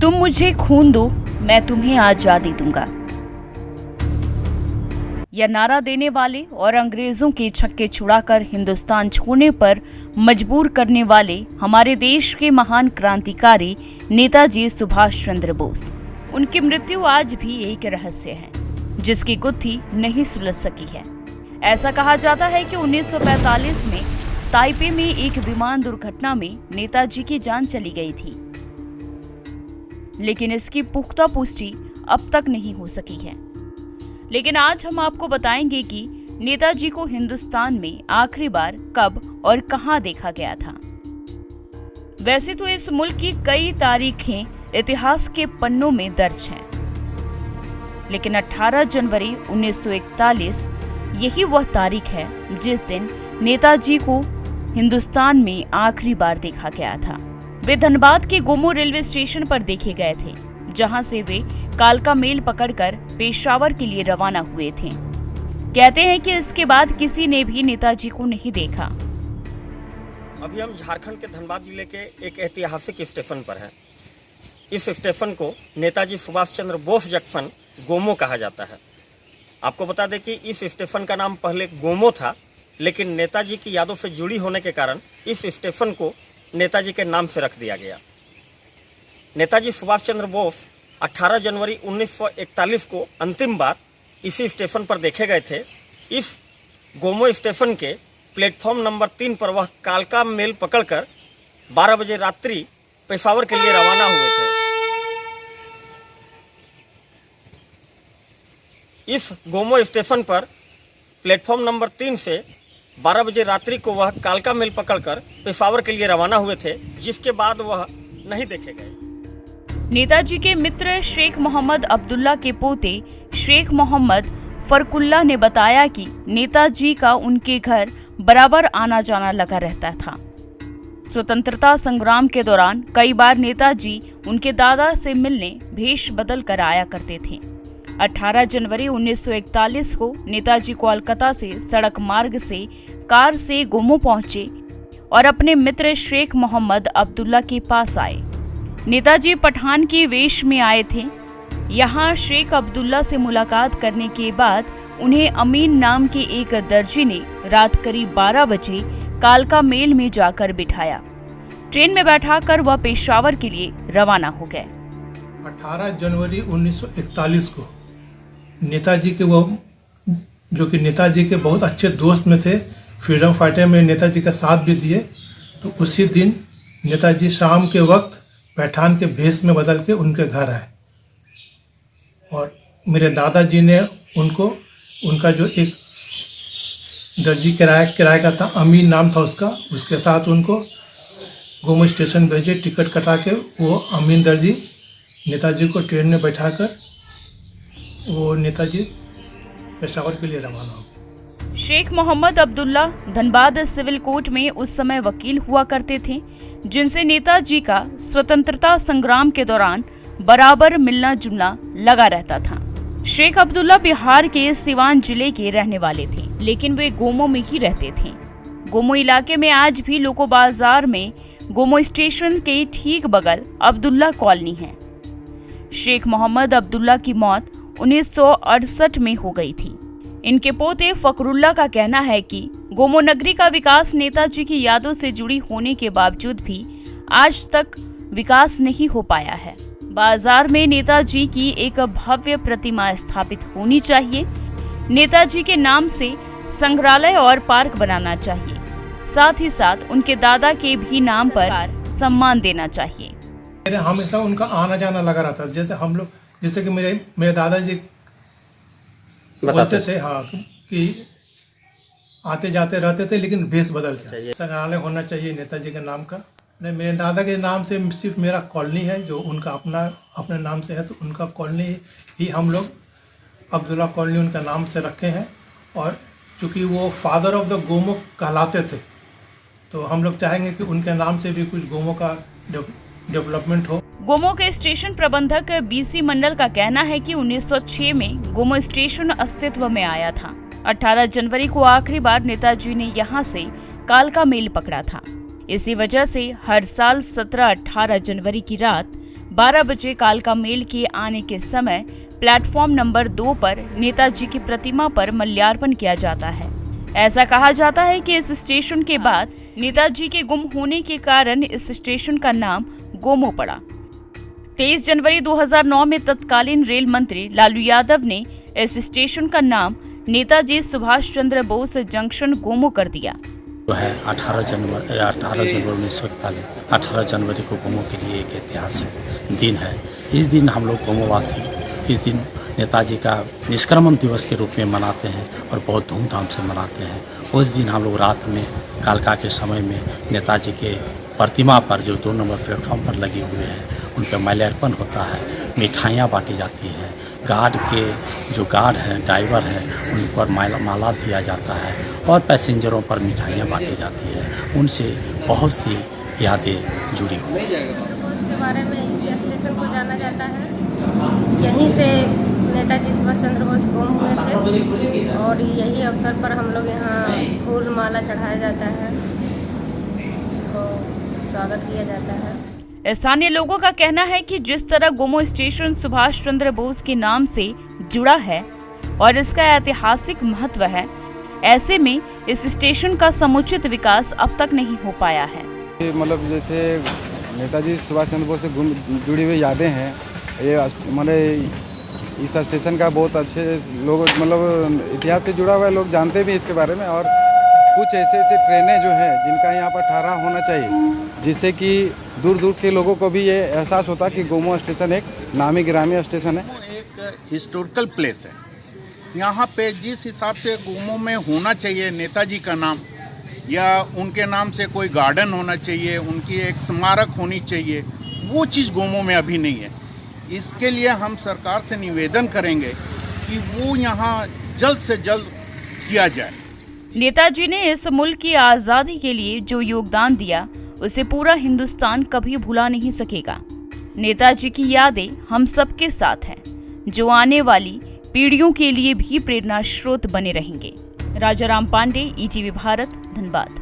तुम मुझे खून दो, मैं तुम्हें आजादी दूंगा। यह नारा देने वाले और अंग्रेजों के छक्के छुड़ाकर हिंदुस्तान छोड़ने पर मजबूर करने वाले हमारे देश के महान क्रांतिकारी नेताजी सुभाष चंद्र बोस। उनकी मृत्यु आज भी एक रहस्य है जिसकी गुत्थी नहीं सुलझ सकी है। ऐसा कहा जाता है कि 1945 में ताइपे में एक विमान दुर्घटना में नेताजी की जान चली गई थी, लेकिन इसकी पुख्ता पुष्टि अब तक नहीं हो सकी है। लेकिन आज हम आपको बताएंगे कि नेताजी को हिंदुस्तान में आखिरी बार कब और कहां देखा गया था। वैसे तो इस मुल्क की कई तारीखें इतिहास के पन्नों में दर्ज हैं, लेकिन 18 जनवरी 1941 यही वह तारीख है जिस दिन नेताजी को हिंदुस्तान में आखिरी बार देखा गया था। वे धनबाद के गोमो रेलवे स्टेशन पर देखे गए थे, जहां से वे कालका मेल पकड़कर पेशावर के लिए रवाना हुए थे। कहते हैं कि इसके बाद किसी ने भी नेताजी को नहीं देखा। अभी हम झारखंड के धनबाद जिले के एक ऐतिहासिक स्टेशन पर हैं। इस स्टेशन को नेताजी सुभाष चंद्र बोस जंक्शन गोमो कहा जाता है। आपको बता दें कि इस स्टेशन का नाम पहले गोमो था, लेकिन नेताजी की यादों से जुड़ी होने के कारण इस स्टेशन को नेताजी के नाम से रख दिया गया। नेताजी सुभाष चंद्र बोस 18 जनवरी 1941 को अंतिम बार इसी स्टेशन पर देखे गए थे। इस गोमो स्टेशन के प्लेटफॉर्म नंबर 3 पर वह कालका मेल पकड़कर 12 बजे रात्रि पेशावर के लिए रवाना हुए थे। इस गोमो स्टेशन पर प्लेटफॉर्म नंबर 3 से 12 बजे रात्रि को वह कालका मेल पकड़कर पेशावर के लिए रवाना हुए थे, जिसके बाद वह नहीं देखे गए। नेताजी के मित्र शेख मोहम्मद अब्दुल्ला के पोते शेख मोहम्मद फरकुल्ला ने बताया कि नेताजी का उनके घर बराबर आना जाना लगा रहता था। स्वतंत्रता संग्राम के दौरान कई बार नेताजी उनके दादा से मिलने भेष बदल कर आया करते थे। 18 जनवरी 1941 को नेताजी कोलकाता से सड़क मार्ग से कार से गोमो पहुंचे और अपने मित्र शेख मोहम्मद अब्दुल्ला के पास आए। नेताजी पठान के वेश में आए थे। यहाँ शेख अब्दुल्ला से मुलाकात करने के बाद उन्हें अमीन नाम के एक दर्जी ने रात करीब 12 बजे कालका मेल में जाकर बिठाया। ट्रेन में बैठाकर वह पेशावर के लिए रवाना हो गए। 18 जनवरी 1941 को नेताजी के वो जो कि नेताजी के बहुत अच्छे दोस्त में थे, फ्रीडम फाइटर में नेताजी का साथ भी दिए, तो उसी दिन नेताजी शाम के वक्त पैठान के भेष में बदल के उनके घर आए और मेरे दादाजी ने उनको उनका जो एक दर्जी किराए का था, अमीन नाम था उसके साथ उनको गोमो स्टेशन भेजे। टिकट कटा के वो अमीन दर्जी नेताजी को ट्रेन में बैठाकर वो नेताजी पेशावर के लिए रवाना हो। शेख मोहम्मद अब्दुल्ला धनबाद सिविल कोर्ट में उस समय वकील हुआ करते थे, जिनसे नेताजी का स्वतंत्रता संग्राम के दौरान बराबर मिलना जुलना लगा रहता था। शेख अब्दुल्ला बिहार के सिवान जिले के रहने वाले थे, लेकिन वे गोमो में ही रहते थे। गोमो इलाके में आज भी लोको बाजार में गोमो स्टेशन के ठीक बगल अब्दुल्ला कॉलोनी है। शेख मोहम्मद अब्दुल्ला की मौत 1968 में हो गई थी। इनके पोते फकरुल्ला का कहना है कि गोमो नगरी का विकास नेताजी की यादों से जुड़ी होने के बावजूद भी आज तक विकास नहीं हो पाया है। बाजार में नेताजी की एक भव्य प्रतिमा स्थापित होनी चाहिए। नेताजी के नाम से संग्रहालय और पार्क बनाना चाहिए। साथ ही साथ उनके दादा के भी नाम पर सम्मान देना चाहिए। हमेशा उनका आना जाना लगा रहता, जैसे हम लोग, जैसे कि मेरे दादाजी बोलते थे हाँ कि आते जाते रहते थे, लेकिन भेष बदल के। संग्रहालय होना चाहिए नेताजी के नाम का। नहीं, मेरे दादा के नाम से सिर्फ मेरा कॉलोनी है जो उनका अपने नाम से है, तो उनका कॉलोनी ही हम लोग अब्दुल्ला कॉलोनी उनका नाम से रखे हैं। और चूँकि वो फादर ऑफ द गोमो कहलाते थे, तो हम लोग चाहेंगे कि उनके नाम से भी कुछ गोमो का डेवलपमेंट हो। गोमो के स्टेशन प्रबंधक बीसी मंडल का कहना है कि 1906 में गोमो स्टेशन अस्तित्व में आया था। 18 जनवरी को आखिरी बार नेताजी ने यहाँ से कालका मेल पकड़ा था। इसी वजह से हर साल 17-18 जनवरी की रात 12 बजे कालका मेल के आने के समय प्लेटफॉर्म नंबर 2 पर नेताजी की प्रतिमा पर माल्यार्पण किया जाता है। ऐसा कहा जाता है कि इस स्टेशन के बाद नेताजी के गुम होने के कारण इस स्टेशन का नाम गोमो पड़ा। 23 जनवरी 2009 में तत्कालीन रेल मंत्री लालू यादव ने इस स्टेशन का नाम नेताजी सुभाष चंद्र बोस जंक्शन गोमो कर दिया। जो है 18 जनवरी 1941 18 जनवरी को गोमो के लिए एक ऐतिहासिक दिन है। इस दिन हम लोग गोमोवासी इस दिन नेताजी का निष्क्रमण दिवस के रूप में मनाते हैं और बहुत धूमधाम से मनाते हैं। उस दिन हम लोग रात में कालका के समय में नेताजी के प्रतिमा पर जो 2 नंबर प्लेटफॉर्म पर लगे हुए हैं उन पर माल्यार्पण होता है, मिठाइयाँ बांटी जाती हैं, गार्ड के जो गार्ड हैं ड्राइवर हैं उन पर माला दिया जाता है और पैसेंजरों पर मिठाइयाँ बांटी जाती है। उनसे बहुत सी यादें जुड़ी हुई हैं। उसके बारे में इस स्टेशन को जाना जाता है। यहीं से नेताजी सुभाष चंद्र बोस गुम हुए थे और यही अवसर पर हम लोग यहाँ फूल माला चढ़ाया जाता है, उनको स्वागत किया जाता है। स्थानीय लोगों का कहना है कि जिस तरह गोमो स्टेशन सुभाष चंद्र बोस के नाम से जुड़ा है और इसका ऐतिहासिक महत्व है, ऐसे में इस स्टेशन का समुचित विकास अब तक नहीं हो पाया है। मतलब जैसे नेताजी सुभाष चंद्र बोस से जुड़ी हुई यादें हैं, ये मतलब इस स्टेशन का बहुत अच्छे लोग मतलब इतिहास से जुड़ा हुआ है, लोग जानते भी इसके बारे में। और कुछ ऐसे ट्रेनें जो हैं जिनका यहाँ पर ठहराव होना चाहिए, जिससे कि दूर दूर के लोगों को भी ये एहसास होता कि गोमो स्टेशन एक नामी गिरामी स्टेशन है। एक हिस्टोरिकल प्लेस है। यहाँ पे जिस हिसाब से गोमो में होना चाहिए नेताजी का नाम या उनके नाम से कोई गार्डन होना चाहिए, उनकी एक स्मारक होनी चाहिए, वो चीज़ गोमो में अभी नहीं है। इसके लिए हम सरकार से निवेदन करेंगे कि वो यहाँ जल्द से जल्द किया जाए। नेताजी ने इस मुल्क की आज़ादी के लिए जो योगदान दिया उसे पूरा हिंदुस्तान कभी भुला नहीं सकेगा। नेताजी की यादें हम सबके साथ हैं, जो आने वाली पीढ़ियों के लिए भी प्रेरणा स्रोत बने रहेंगे। राजाराम पांडे, ETV भारत, धनबाद।